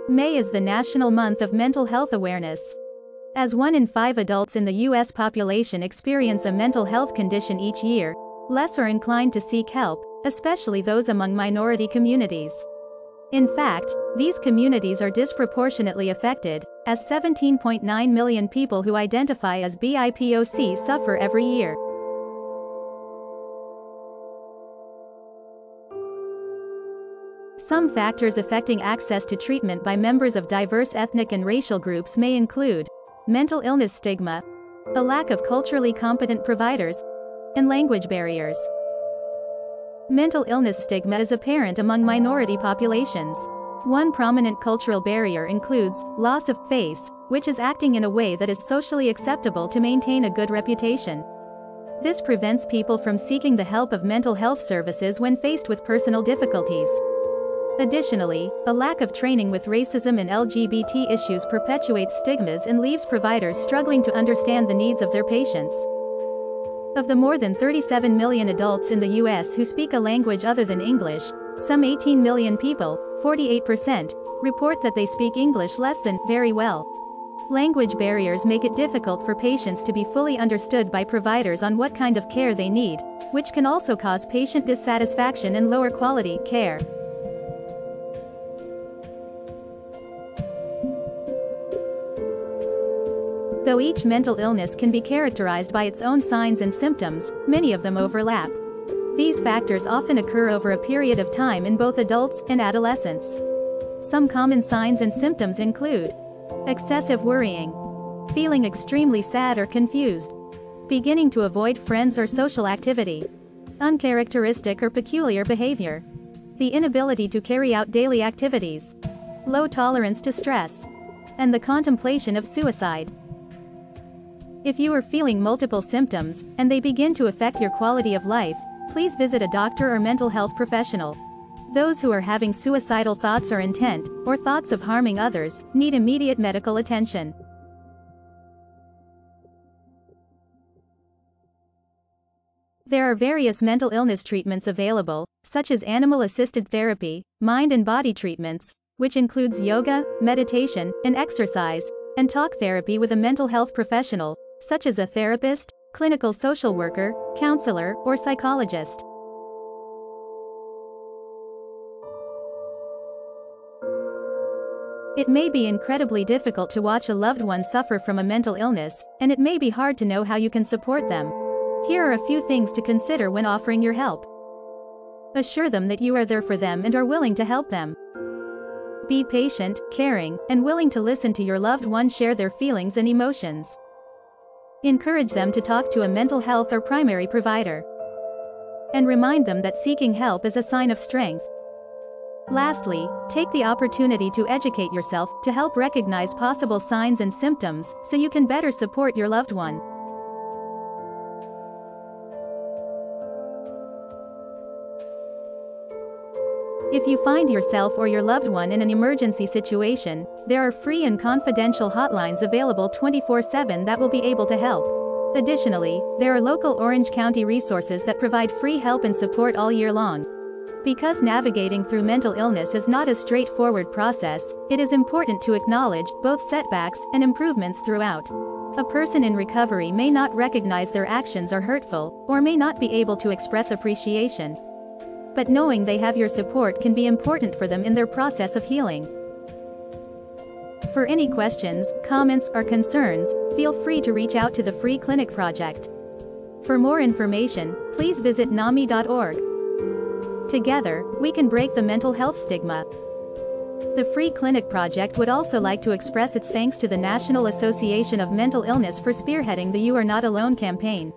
May is the National Month of Mental Health Awareness. As 1 in 5 adults in the U.S. population experience a mental health condition each year, less are inclined to seek help, especially those among minority communities. In fact, these communities are disproportionately affected, as 17.9 million people who identify as BIPOC suffer every year. Some factors affecting access to treatment by members of diverse ethnic and racial groups may include mental illness stigma, a lack of culturally competent providers, and language barriers. Mental illness stigma is apparent among minority populations. One prominent cultural barrier includes loss of face, which is acting in a way that is socially acceptable to maintain a good reputation. This prevents people from seeking the help of mental health services when faced with personal difficulties. Additionally, a lack of training with racism and LGBT issues perpetuates stigmas and leaves providers struggling to understand the needs of their patients. Of the more than 37 million adults in the U.S. who speak a language other than English, some 18 million people, 48%, report that they speak English less than very well. Language barriers make it difficult for patients to be fully understood by providers on what kind of care they need, which can also cause patient dissatisfaction and lower quality care. Though each mental illness can be characterized by its own signs and symptoms, many of them overlap. These factors often occur over a period of time in both adults and adolescents. Some common signs and symptoms include excessive worrying, feeling extremely sad or confused, beginning to avoid friends or social activity, uncharacteristic or peculiar behavior, the inability to carry out daily activities, low tolerance to stress, and the contemplation of suicide. If you are feeling multiple symptoms, and they begin to affect your quality of life, please visit a doctor or mental health professional. Those who are having suicidal thoughts or intent, or thoughts of harming others, need immediate medical attention. There are various mental illness treatments available, such as animal-assisted therapy, mind and body treatments, which includes yoga, meditation, and exercise, and talk therapy with a mental health professional, such as a therapist, clinical social worker, counselor, or psychologist. It may be incredibly difficult to watch a loved one suffer from a mental illness, and it may be hard to know how you can support them. Here are a few things to consider when offering your help. Assure them that you are there for them and are willing to help them. Be patient, caring, and willing to listen to your loved one share their feelings and emotions. Encourage them to talk to a mental health or primary provider. And remind them that seeking help is a sign of strength. Lastly, take the opportunity to educate yourself to help recognize possible signs and symptoms so you can better support your loved one. If you find yourself or your loved one in an emergency situation, there are free and confidential hotlines available 24/7 that will be able to help. Additionally, there are local Orange County resources that provide free help and support all year long. Because navigating through mental illness is not a straightforward process, it is important to acknowledge both setbacks and improvements throughout. A person in recovery may not recognize their actions are hurtful, or may not be able to express appreciation. But knowing they have your support can be important for them in their process of healing. For any questions, comments, or concerns, feel free to reach out to the Free Clinic Project. For more information, please visit NAMI.org. Together, we can break the mental health stigma. The Free Clinic Project would also like to express its thanks to the National Association of Mental Illness for spearheading the You Are Not Alone campaign.